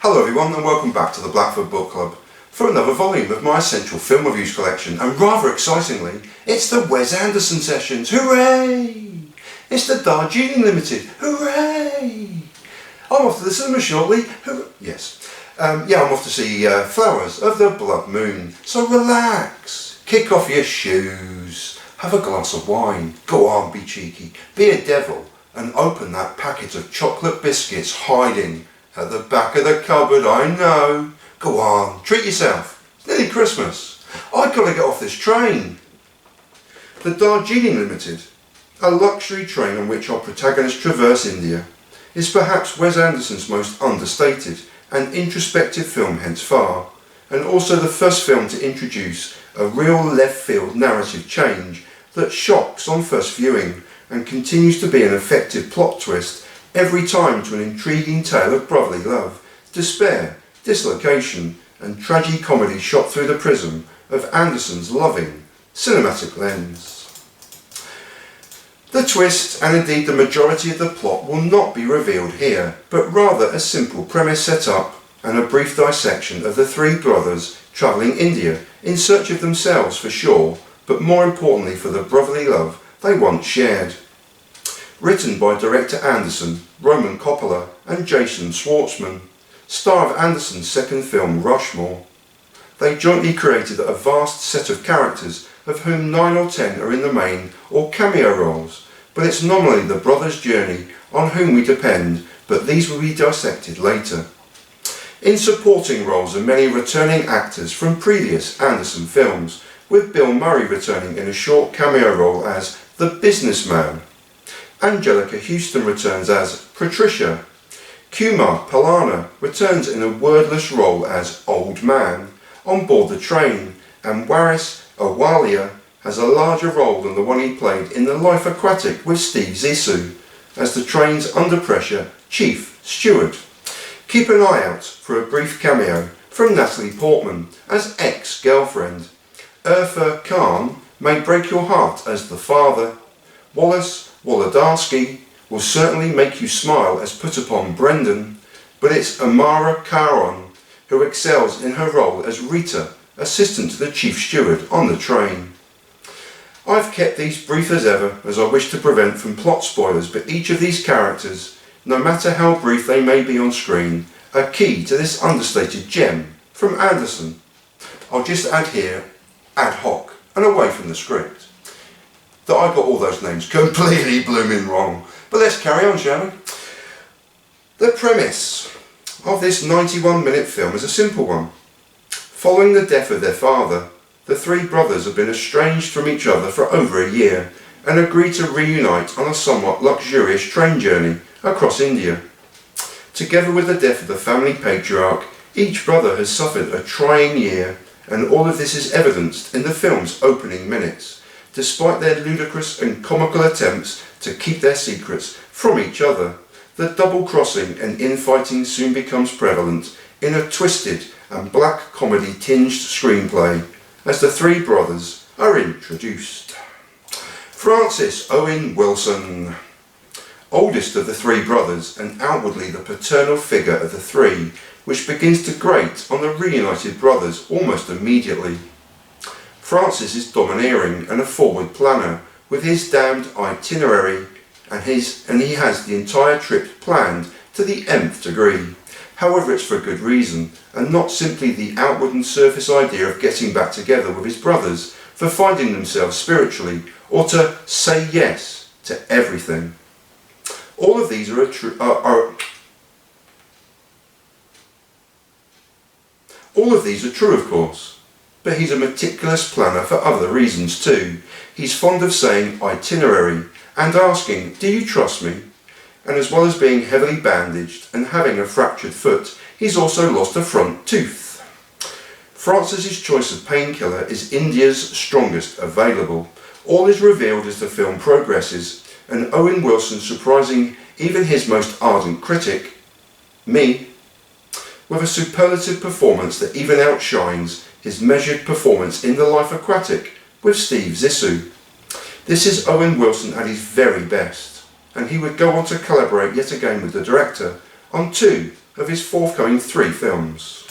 Hello everyone and welcome back to the Blackford Book Club for another volume of my essential film reviews collection, and rather excitingly, it's the Wes Anderson sessions, hooray! It's the Darjeeling Limited, hooray! I'm off to the cinema shortly, yes. I'm off to see Flowers of the Blood Moon, so relax, kick off your shoes, have a glass of wine, go on, be cheeky, be a devil, and open that packet of chocolate biscuits hiding at the back of the cupboard. I know. Go on, treat yourself. It's nearly Christmas. I've got to get off this train. The Darjeeling Limited, a luxury train on which our protagonists traverse India, is perhaps Wes Anderson's most understated and introspective film hence far, and also the first film to introduce a real left-field narrative change that shocks on first viewing and continues to be an effective plot twist every time to an intriguing tale of brotherly love, despair, dislocation and tragi-comedy shot through the prism of Anderson's loving, cinematic lens. The twist, and indeed the majority of the plot, will not be revealed here, but rather a simple premise set up and a brief dissection of the three brothers travelling India in search of themselves for sure, but more importantly for the brotherly love they once shared. Written by director Anderson, Roman Coppola and Jason Schwartzman, star of Anderson's second film Rushmore. They jointly created a vast set of characters, of whom 9 or 10 are in the main or cameo roles, but it's nominally the brothers' journey on whom we depend, but these will be dissected later. In supporting roles are many returning actors from previous Anderson films, with Bill Murray returning in a short cameo role as the businessman. Anjelica Huston returns as Patricia. Kumar Pallana returns in a wordless role as Old Man on board the train, and Waris Ahluwalia has a larger role than the one he played in the Life Aquatic with Steve Zissou as the train's under pressure Chief Steward. Keep an eye out for a brief cameo from Natalie Portman as ex-girlfriend. Irrfan Khan may break your heart as the father. Wallace Wolodarsky will certainly make you smile as put upon Brendan, but it's Amara Karan who excels in her role as Rita, assistant to the Chief Steward on the train. I've kept these brief as ever, as I wish to prevent from plot spoilers, but each of these characters, no matter how brief they may be on screen, are key to this understated gem from Anderson. I'll just add here, ad hoc and away from the script, that I got all those names completely blooming wrong. But let's carry on, shall we? The premise of this 91-minute film is a simple one. Following the death of their father, the three brothers have been estranged from each other for over a year and agree to reunite on a somewhat luxurious train journey across India. Together with the death of the family patriarch, each brother has suffered a trying year, and all of this is evidenced in the film's opening minutes, despite their ludicrous and comical attempts to keep their secrets from each other. The double-crossing and infighting soon becomes prevalent in a twisted and black comedy tinged screenplay as the three brothers are introduced. Francis Owen Wilson, oldest of the three brothers and outwardly the paternal figure of the three, which begins to grate on the reunited brothers almost immediately. Francis is domineering and a forward planner with his damned itinerary, and he has the entire trip planned to the nth degree. However, it's for good reason, and not simply the outward and surface idea of getting back together with his brothers for finding themselves spiritually, or to say yes to everything. All of these are true, of course. But he's a meticulous planner for other reasons too. He's fond of saying itinerary and asking, do you trust me? And as well as being heavily bandaged and having a fractured foot, he's also lost a front tooth. Francis's choice of painkiller is India's strongest available. All is revealed as the film progresses, and Owen Wilson surprising even his most ardent critic, me, with a superlative performance that even outshines his measured performance in The Life Aquatic with Steve Zissou. This is Owen Wilson at his very best, and he would go on to collaborate yet again with the director on 2 of his forthcoming 3 films.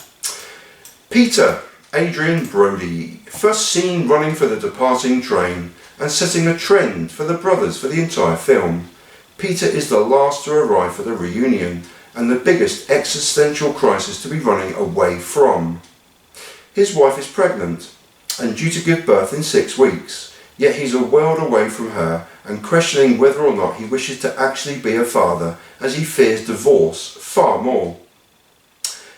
Peter, Adrian Brody, first seen running for the departing train and setting a trend for the brothers for the entire film. Peter is the last to arrive for the reunion and the biggest existential crisis to be running away from. His wife is pregnant and due to give birth in 6 weeks, yet he's a world away from her and questioning whether or not he wishes to actually be a father, as he fears divorce far more.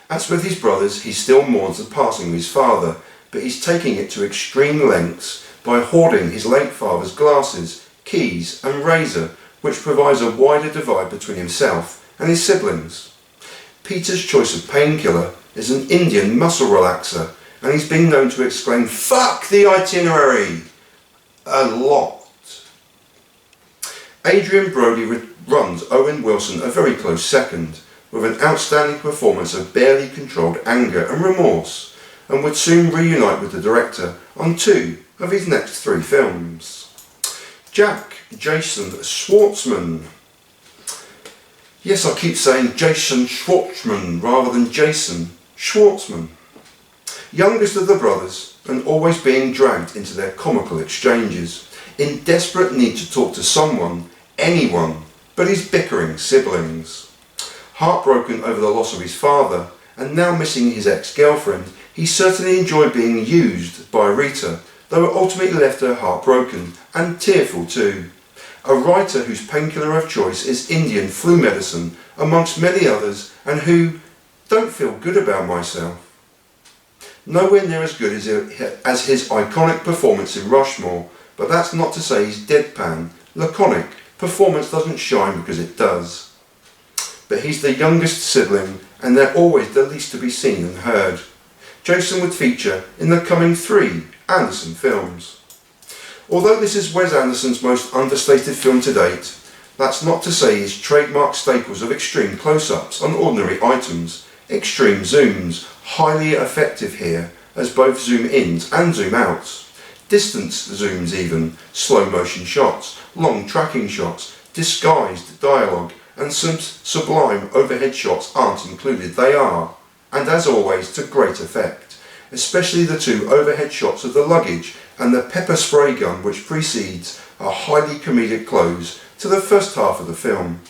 As with his brothers, he still mourns the passing of his father, but he's taking it to extreme lengths by hoarding his late father's glasses, keys and razor, which provides a wider divide between himself and his siblings. Peter's choice of painkiller is an Indian muscle relaxer, and he's been known to exclaim, "Fuck the itinerary!" a lot. Adrian Brody runs Owen Wilson a very close second, with an outstanding performance of barely controlled anger and remorse, and would soon reunite with the director on 2 of his next 3 films. Jason Schwartzman. Yes, I keep saying Jason Schwartzman rather than Jason Schwartzman. Youngest of the brothers and always being dragged into their comical exchanges, in desperate need to talk to someone, anyone, but his bickering siblings. Heartbroken over the loss of his father and now missing his ex-girlfriend, he certainly enjoyed being used by Rita, though it ultimately left her heartbroken and tearful too. A writer whose painkiller of choice is Indian flu medicine, amongst many others, and who don't feel good about myself. Nowhere near as good as his iconic performance in Rushmore, but that's not to say his deadpan, laconic performance doesn't shine, because it does. But he's the youngest sibling, and they're always the least to be seen and heard. Jason would feature in the coming 3 Anderson films. Although this is Wes Anderson's most understated film to date, that's not to say his trademark staples of extreme close-ups on ordinary items, extreme zooms, highly effective here as both zoom-ins and zoom-outs, distance zooms even, slow-motion shots, long tracking shots, disguised dialogue, and some sublime overhead shots aren't included. They are, and as always, to great effect, especially the 2 overhead shots of the luggage and the pepper spray gun which precedes a highly comedic close to the first half of the film.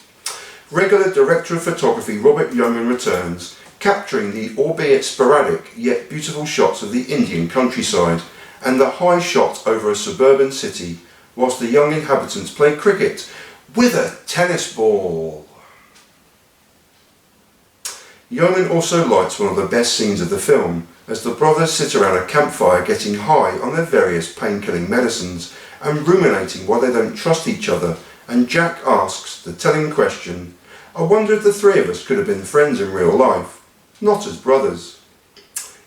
Regular director of photography Robert Yeoman returns, capturing the albeit sporadic yet beautiful shots of the Indian countryside and the high shot over a suburban city, whilst the young inhabitants play cricket with a tennis ball. Yeoman also lights one of the best scenes of the film, as the brothers sit around a campfire getting high on their various pain-killing medicines and ruminating why they don't trust each other, and Jack asks the telling question, "I wonder if the 3 of us could have been friends in real life, not as brothers."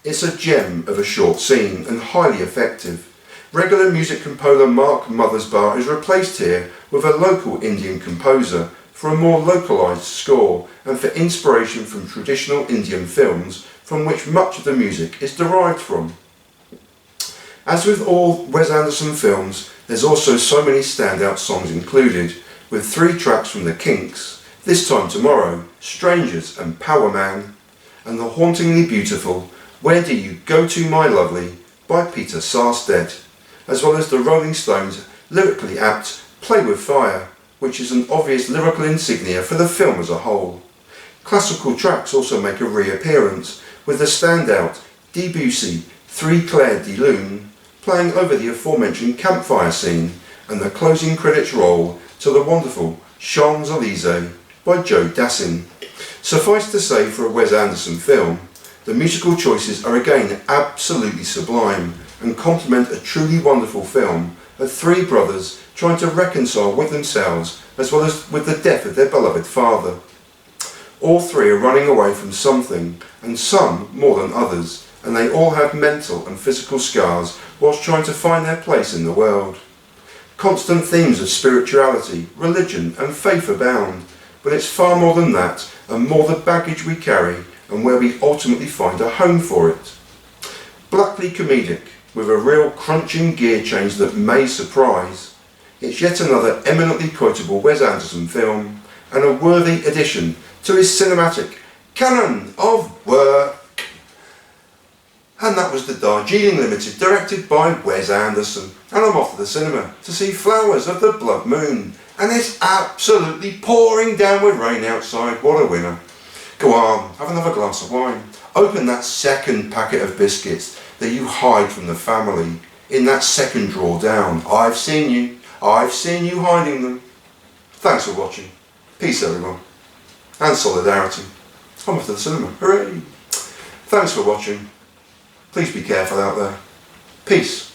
It's a gem of a short scene and highly effective. Regular music composer Mark Mothersbaugh is replaced here with a local Indian composer for a more localised score and for inspiration from traditional Indian films from which much of the music is derived from. As with all Wes Anderson films, there's also so many standout songs included, with 3 tracks from The Kinks, This Time Tomorrow, Strangers and Power Man, and the hauntingly beautiful Where Do You Go To My Lovely by Peter Sarstedt, as well as the Rolling Stones' lyrically apt Play With Fire, which is an obvious lyrical insignia for the film as a whole. Classical tracks also make a reappearance, with the standout Debussy 3 Clair de Lune playing over the aforementioned campfire scene, and the closing credits roll to the wonderful Champs-Élysées by Joe Dassin. Suffice to say, for a Wes Anderson film, the musical choices are again absolutely sublime and complement a truly wonderful film of 3 brothers trying to reconcile with themselves as well as with the death of their beloved father. All 3 are running away from something, and some more than others, and they all have mental and physical scars whilst trying to find their place in the world. Constant themes of spirituality, religion and faith abound, but it's far more than that, and more the baggage we carry and where we ultimately find a home for it. Blackly comedic, with a real crunching gear change that may surprise, it's yet another eminently quotable Wes Anderson film, and a worthy addition to his cinematic canon of work. And that was the Darjeeling Limited, directed by Wes Anderson. And I'm off to the cinema to see Flowers of the Blood Moon. And it's absolutely pouring down with rain outside. What a winner. Go on, have another glass of wine. Open that second packet of biscuits that you hide from the family in that second drawer down. I've seen you. I've seen you hiding them. Thanks for watching. Peace, everyone. And solidarity. I'm off to the cinema. Hooray! Thanks for watching. Please be careful out there. Peace.